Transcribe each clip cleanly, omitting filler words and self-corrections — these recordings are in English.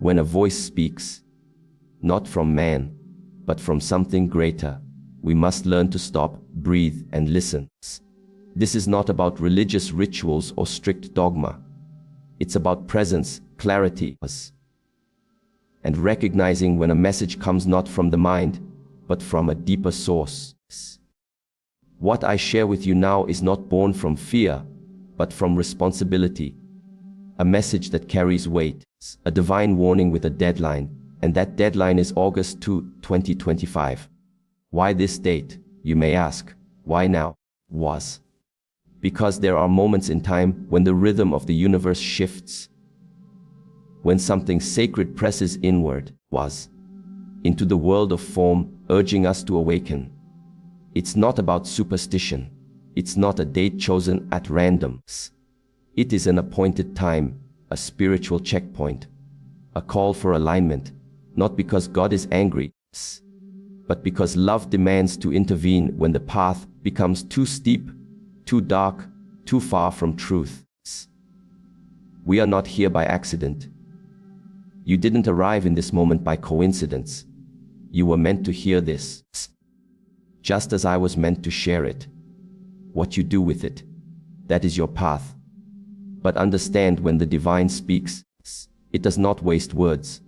When a voice speaks, not from man, but from something greater, we must learn to stop, breathe, and listen. This is not about religious rituals or strict dogma. It's about presence, clarity, and recognizing when a message comes not from the mind, but from a deeper source. What I share with you now is not born from fear, but from responsibility. A message that carries weight, a divine warning with a deadline, and that deadline is August 2, 2025. Why this date, you may ask? Why now? Because there are moments in time when the rhythm of the universe shifts, when something sacred presses inward, into the world of form, urging us to awaken. It's not about superstition. It's not a date chosen at random. It is an appointed time, a spiritual checkpoint, a call for alignment, not because God is angry, but because love demands to intervene when the path becomes too steep, too dark, too far from truth. We are not here by accident. You didn't arrive in this moment by coincidence. You were meant to hear this, just as I was meant to share it. What you do with it, that is your path. But understand, when the divine speaks, it does not waste words.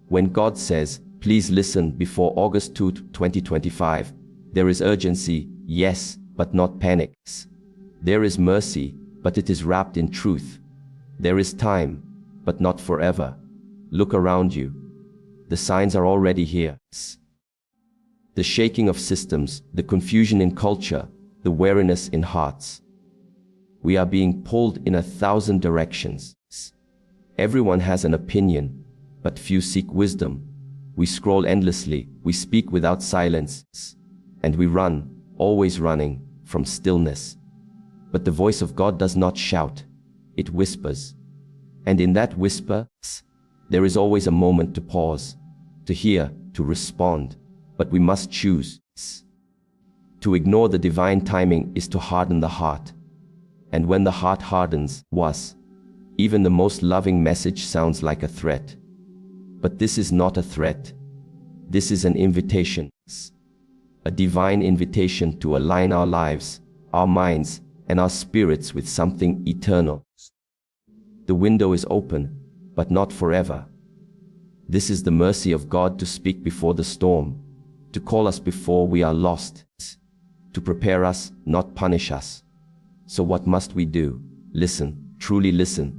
When God says, please listen before August 2, 2025, there is urgency, yes, but not panic. There is mercy, but it is wrapped in truth. There is time, but not forever. Look around you. The signs are already here. The shaking of systems, the confusion in culture, the weariness in hearts. We are being pulled in 1,000 directions. Everyone has an opinion, but few seek wisdom. We scroll endlessly, we speak without silence, and we run, always running, from stillness. But the voice of God does not shout, it whispers. And in that whisper, there is always a moment to pause, to hear, to respond. But we must choose. To ignore the divine timing is to harden the heart. And when the heart hardens, even the most loving message sounds like a threat. But this is not a threat. This is an invitation. A divine invitation to align our lives, our minds, and our spirits with something eternal. The window is open, but not forever. This is the mercy of God to speak before the storm, to call us before we are lost, to prepare us, not punish us. So what must we do? Listen, truly listen,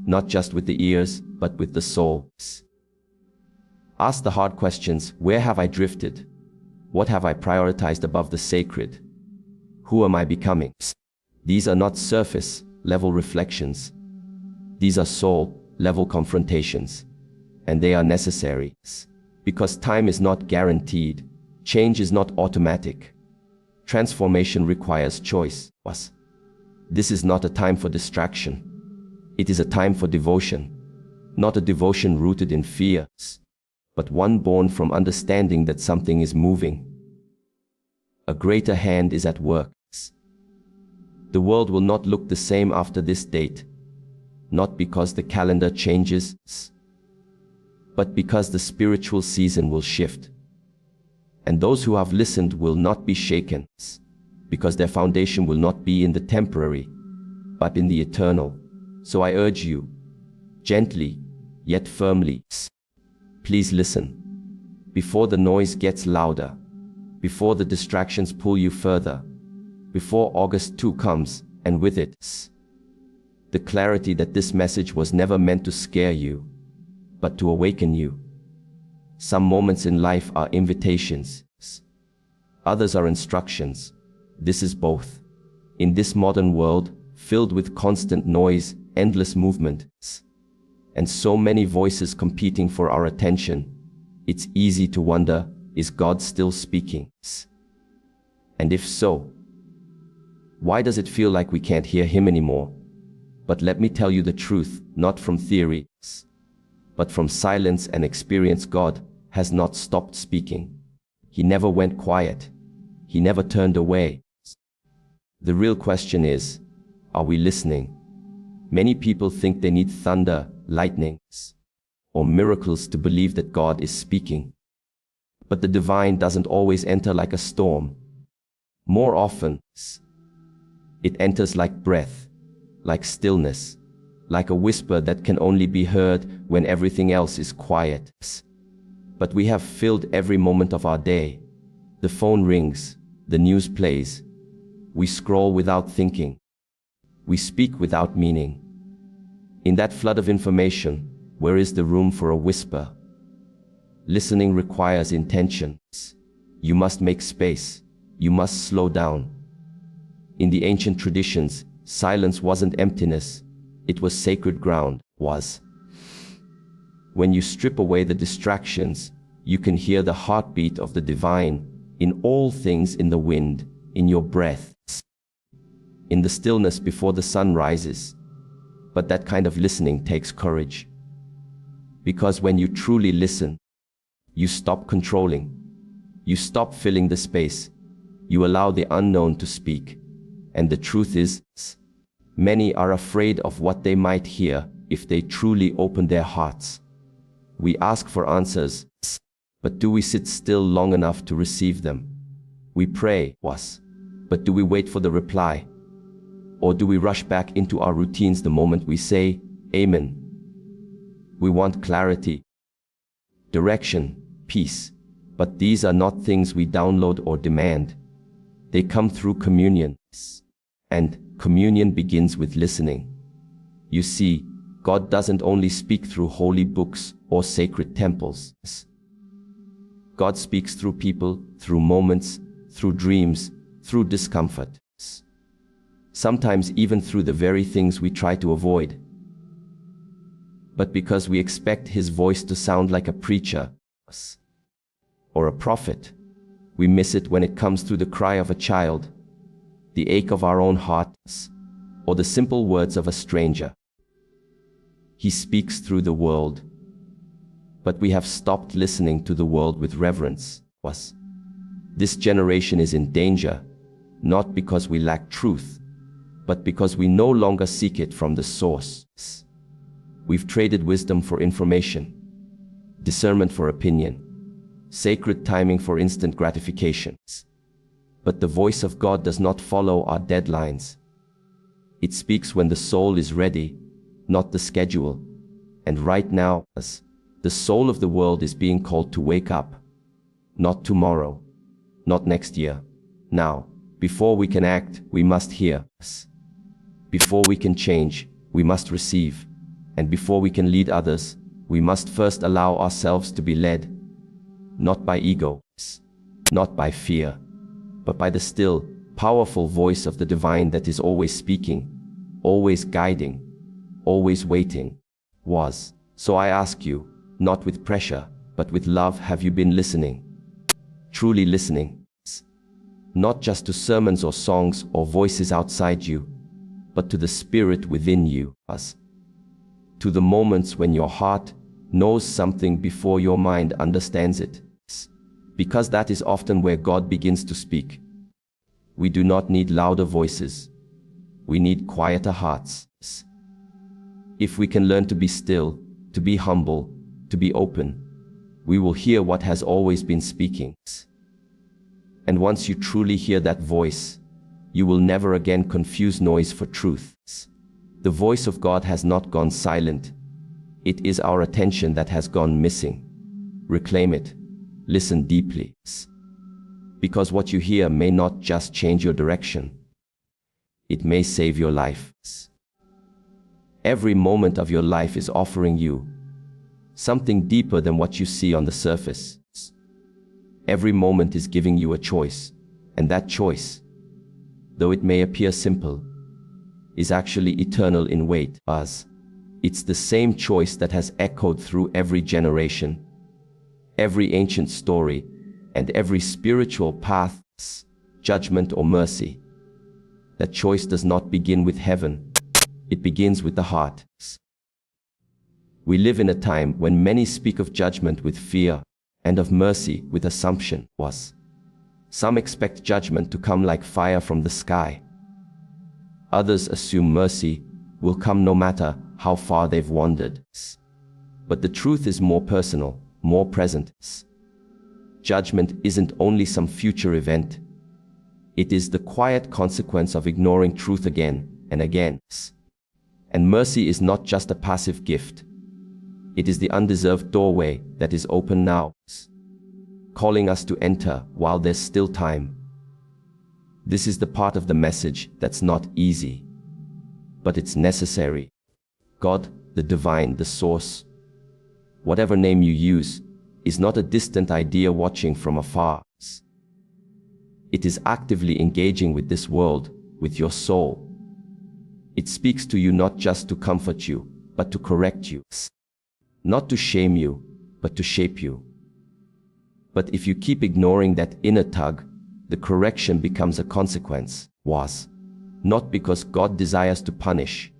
not just with the ears, but with the soul. Ask the hard questions. Where have I drifted? What have I prioritized above the sacred? Who am I becoming? These are not surface-level reflections. These are soul-level confrontations, and they are necessary. Because time is not guaranteed, change is not automatic. Transformation requires choice. This is not a time for distraction. It is a time for devotion. Not a devotion rooted in fear, but one born from understanding that something is moving. A greater hand is at work. The world will not look the same after this date, not because the calendar changes, but because the spiritual season will shift. And those who have listened will not be shaken, because their foundation will not be in the temporary, but in the eternal. So I urge you, gently, yet firmly, please listen. Before the noise gets louder, before the distractions pull you further, before August 2 comes, and with it, the clarity that this message was never meant to scare you, but to awaken you. Some moments in life are invitations. Others are instructions. This is both. In this modern world, filled with constant noise, endless movement, and so many voices competing for our attention, it's easy to wonder, is God still speaking? And if so, why does it feel like we can't hear Him anymore? But let me tell you the truth, not from theory, but from silence and experience. God has not stopped speaking. He never went quiet. He never turned away. The real question is, are we listening? Many people think they need thunder, lightning, or miracles to believe that God is speaking. But the divine doesn't always enter like a storm. More often, it enters like breath, like stillness, like a whisper that can only be heard when everything else is quiet. But we have filled every moment of our day. The phone rings, the news plays. We scroll without thinking. We speak without meaning. In that flood of information, where is the room for a whisper? Listening requires intention. You must make space. You must slow down. In the ancient traditions, silence wasn't emptiness. It was sacred ground, was. When you strip away the distractions, you can hear the heartbeat of the divine in all things, in the wind, in your breath, in the stillness before the sun rises. But that kind of listening takes courage. Because when you truly listen, you stop controlling. You stop filling the space. You allow the unknown to speak. And the truth is, many are afraid of what they might hear if they truly open their hearts. We ask for answers, but do we sit still long enough to receive them? We pray, but do we wait for the reply? Or do we rush back into our routines the moment we say, Amen? We want clarity, direction, peace, but these are not things we download or demand. They come through communion, and communion begins with listening. You see, God doesn't only speak through holy books or sacred temples. God speaks through people, through moments, through dreams, through discomfort. Sometimes even through the very things we try to avoid. But because we expect His voice to sound like a preacher or a prophet, we miss it when it comes through the cry of a child, the ache of our own hearts, or the simple words of a stranger. He speaks through the world, but we have stopped listening to the world with reverence. This generation is in danger, not because we lack truth, but because we no longer seek it from the source. We've traded wisdom for information, discernment for opinion, sacred timing for instant gratification. But the voice of God does not follow our deadlines. It speaks when the soul is ready, not the schedule. And right now, the soul of the world is being called to wake up. Not tomorrow, not next year. Now, before we can act, we must hear. Before we can change, we must receive. And before we can lead others, we must first allow ourselves to be led. Not by ego, not by fear, but by the still, powerful voice of the divine that is always speaking, always guiding, always waiting. So I ask you, not with pressure, but with love, have you been listening? Truly listening? Not just to sermons or songs or voices outside you, but to the spirit within you, to the moments when your heart knows something before your mind understands it. Because that is often where God begins to speak. We do not need louder voices. We need quieter hearts. If we can learn to be still, to be humble, to be open, we will hear what has always been speaking. And once you truly hear that voice, you will never again confuse noise for truth. The voice of God has not gone silent. It is our attention that has gone missing. Reclaim it. Listen deeply. Because what you hear may not just change your direction. It may save your life. Every moment of your life is offering you something deeper than what you see on the surface. Every moment is giving you a choice, and that choice, though it may appear simple, is actually eternal in weight. It's the same choice that has echoed through every generation, every ancient story, and every spiritual path, judgment or mercy. That choice does not begin with heaven. It begins with the heart. We live in a time when many speak of judgment with fear and of mercy with assumption. Some expect judgment to come like fire from the sky. Others assume mercy will come no matter how far they've wandered. But the truth is more personal, more present. Judgment isn't only some future event. It is the quiet consequence of ignoring truth again and again. And mercy is not just a passive gift. It is the undeserved doorway that is open now, calling us to enter while there's still time. This is the part of the message that's not easy, but it's necessary. God, the divine, the source, whatever name you use, is not a distant idea watching from afar. It is actively engaging with this world, with your soul. It speaks to you not just to comfort you, but to correct you. Not to shame you, but to shape you. But if you keep ignoring that inner tug, the correction becomes a consequence. Was not because God desires to punish,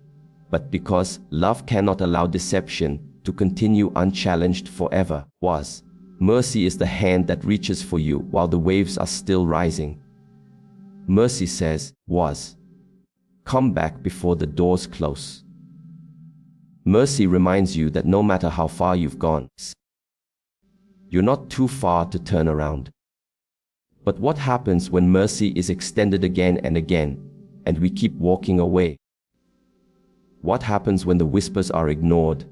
but because love cannot allow deception to continue unchallenged forever. Was mercy is the hand that reaches for you while the waves are still rising. Mercy says, was, come back before the doors close. Mercy reminds you that no matter how far you've gone, you're not too far to turn around. But what happens when mercy is extended again and again, and we keep walking away? What happens when the whispers are ignored,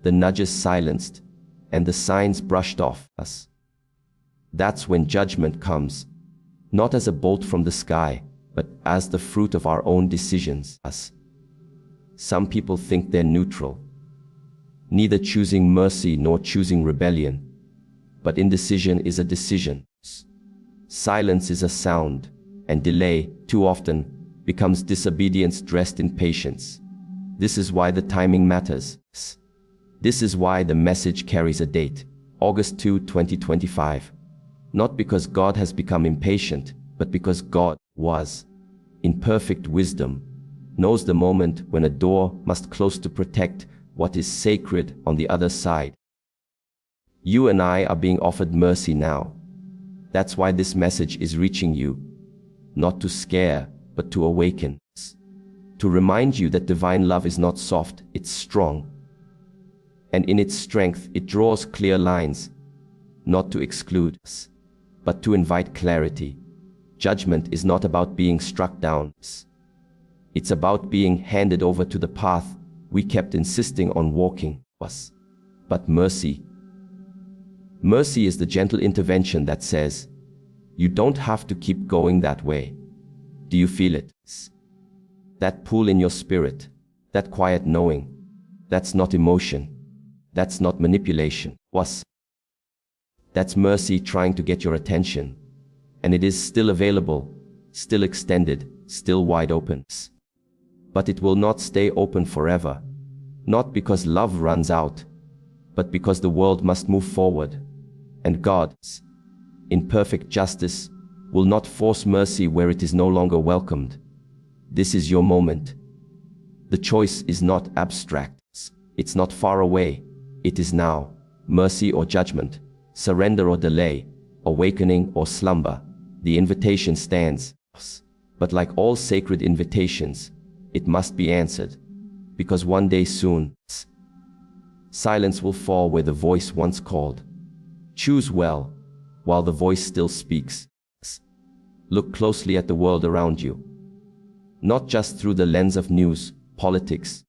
the nudges silenced, and the signs brushed off us? That's when judgment comes, not as a bolt from the sky, but as the fruit of our own decisions. Some people think they're neutral, neither choosing mercy nor choosing rebellion. But indecision is a decision. Silence is a sound, and delay, too often, becomes disobedience dressed in patience. This is why the timing matters. This is why the message carries a date, August 2, 2025. Not because God has become impatient, but because God was, in perfect wisdom, knows the moment when a door must close to protect what is sacred on the other side. You and I are being offered mercy now. That's why this message is reaching you, not to scare, but to awaken. To remind you that divine love is not soft, it's strong. And in its strength, it draws clear lines, not to exclude, but to invite clarity. Judgment is not about being struck down. It's about being handed over to the path we kept insisting on walking. But mercy is the gentle intervention that says, you don't have to keep going that way. Do you feel it? That pull in your spirit, that quiet knowing, that's not emotion. That's not manipulation. That's mercy trying to get your attention. And it is still available, still extended, still wide open. But it will not stay open forever. Not because love runs out, but because the world must move forward. And God, in perfect justice, will not force mercy where it is no longer welcomed. This is your moment. The choice is not abstract. It's not far away. It is now. Mercy or judgment, surrender or delay, awakening or slumber. The invitation stands. But like all sacred invitations, it must be answered. Because one day soon, silence will fall where the voice once called. Choose well, while the voice still speaks. Look closely at the world around you. Not just through the lens of news, politics,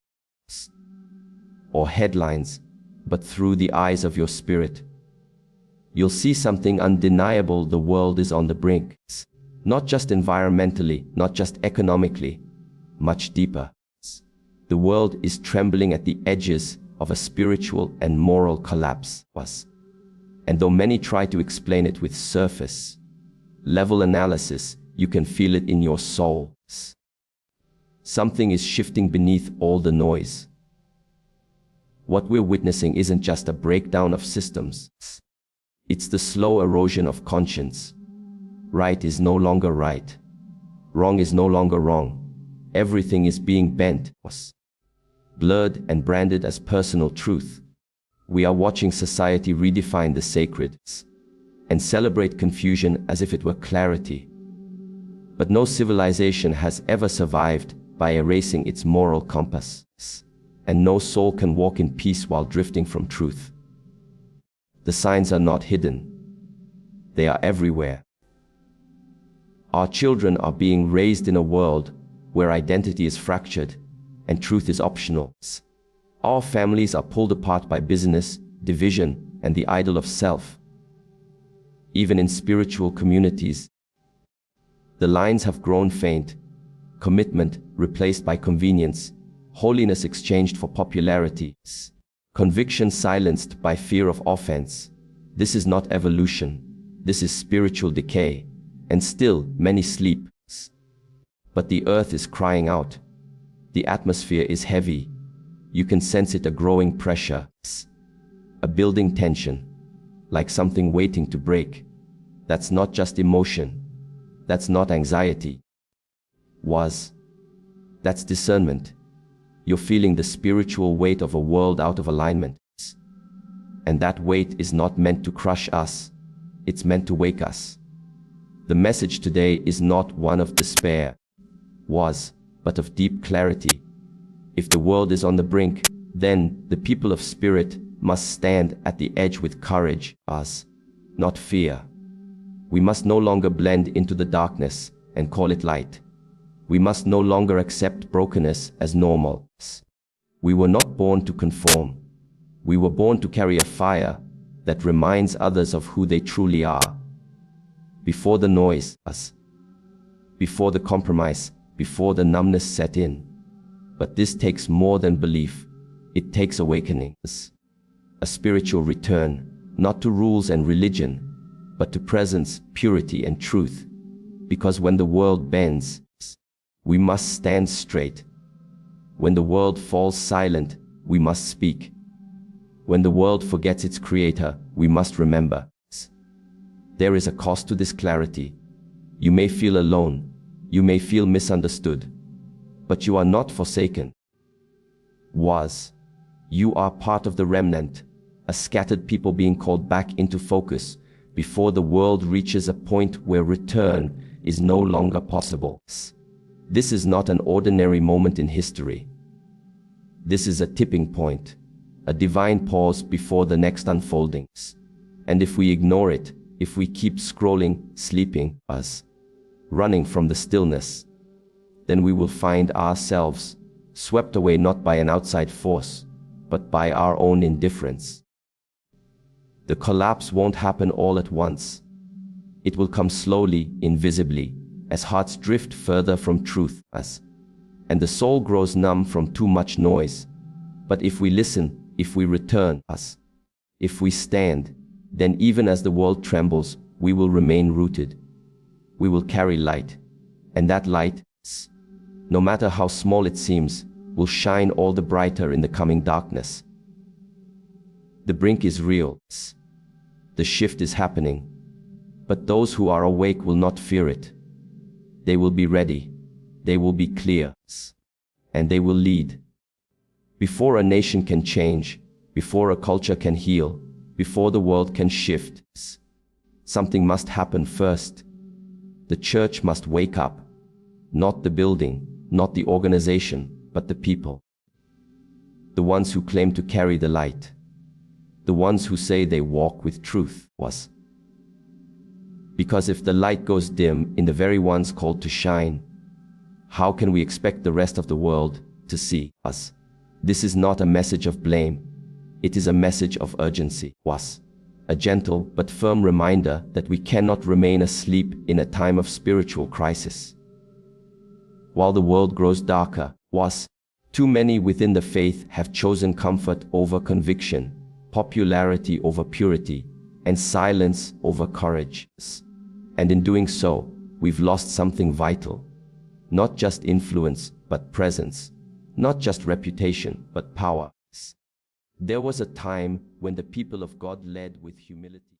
or headlines, but through the eyes of your spirit. You'll see something undeniable: the world is on the brink. Not just environmentally, not just economically, much deeper. The world is trembling at the edges of a spiritual and moral collapse. And though many try to explain it with surface level analysis, you can feel it in your soul. Something is shifting beneath all the noise. What we're witnessing isn't just a breakdown of systems. It's the slow erosion of conscience. Right is no longer right. Wrong is no longer wrong. Everything is being bent, blurred and branded as personal truth. We are watching society redefine the sacred and celebrate confusion as if it were clarity. But no civilization has ever survived by erasing its moral compass. and no soul can walk in peace while drifting from truth. The signs are not hidden. They are everywhere. Our children are being raised in a world where identity is fractured and truth is optional. Our families are pulled apart by business, division, and the idol of self. Even in spiritual communities, the lines have grown faint, commitment replaced by convenience, holiness exchanged for popularity, conviction silenced by fear of offense. This is not evolution, this is spiritual decay, and still many sleep. But the earth is crying out. The atmosphere is heavy. You can sense it, a growing pressure, a building tension, like something waiting to break. That's not just emotion. That's not anxiety. That's discernment. You're feeling the spiritual weight of a world out of alignment. And that weight is not meant to crush us. It's meant to wake us. The message today is not one of despair, but of deep clarity. If the world is on the brink, then the people of spirit must stand at the edge with courage, not fear. We must no longer blend into the darkness and call it light. We must no longer accept brokenness as normal. We were not born to conform. We were born to carry a fire that reminds others of who they truly are. Before the noise, before the compromise, before the numbness set in. But this takes more than belief. It takes awakening. A spiritual return, not to rules and religion, but to presence, purity, and truth. Because when the world bends, we must stand straight. When the world falls silent, we must speak. When the world forgets its creator, we must remember. There is a cost to this clarity. You may feel alone. You may feel misunderstood. But you are not forsaken. You are part of the remnant, a scattered people being called back into focus before the world reaches a point where return is no longer possible. This is not an ordinary moment in history. This is a tipping point, a divine pause before the next unfolding. And if we ignore it, if we keep scrolling, sleeping, running from the stillness, then we will find ourselves swept away not by an outside force, but by our own indifference. The collapse won't happen all at once. It will come slowly, invisibly, as hearts drift further from truth, and the soul grows numb from too much noise. But if we listen, if we return, if we stand, then even as the world trembles, we will remain rooted. We will carry light, and that light, no matter how small it seems, will shine all the brighter in the coming darkness. The brink is real. The shift is happening. But those who are awake will not fear it. They will be ready. They will be clear. And they will lead. Before a nation can change, before a culture can heal, before the world can shift, something must happen first. The church must wake up. Not the building, not the organization, but the people. The ones who claim to carry the light. The ones who say they walk with truth. Because if the light goes dim in the very ones called to shine, how can we expect the rest of the world to see us? This is not a message of blame. It is a message of urgency. A gentle but firm reminder that we cannot remain asleep in a time of spiritual crisis. While the world grows darker, too many within the faith have chosen comfort over conviction, popularity over purity, and silence over courage. And in doing so, we've lost something vital. Not just influence, but presence. Not just reputation, but power. There was a time when the people of God led with humility.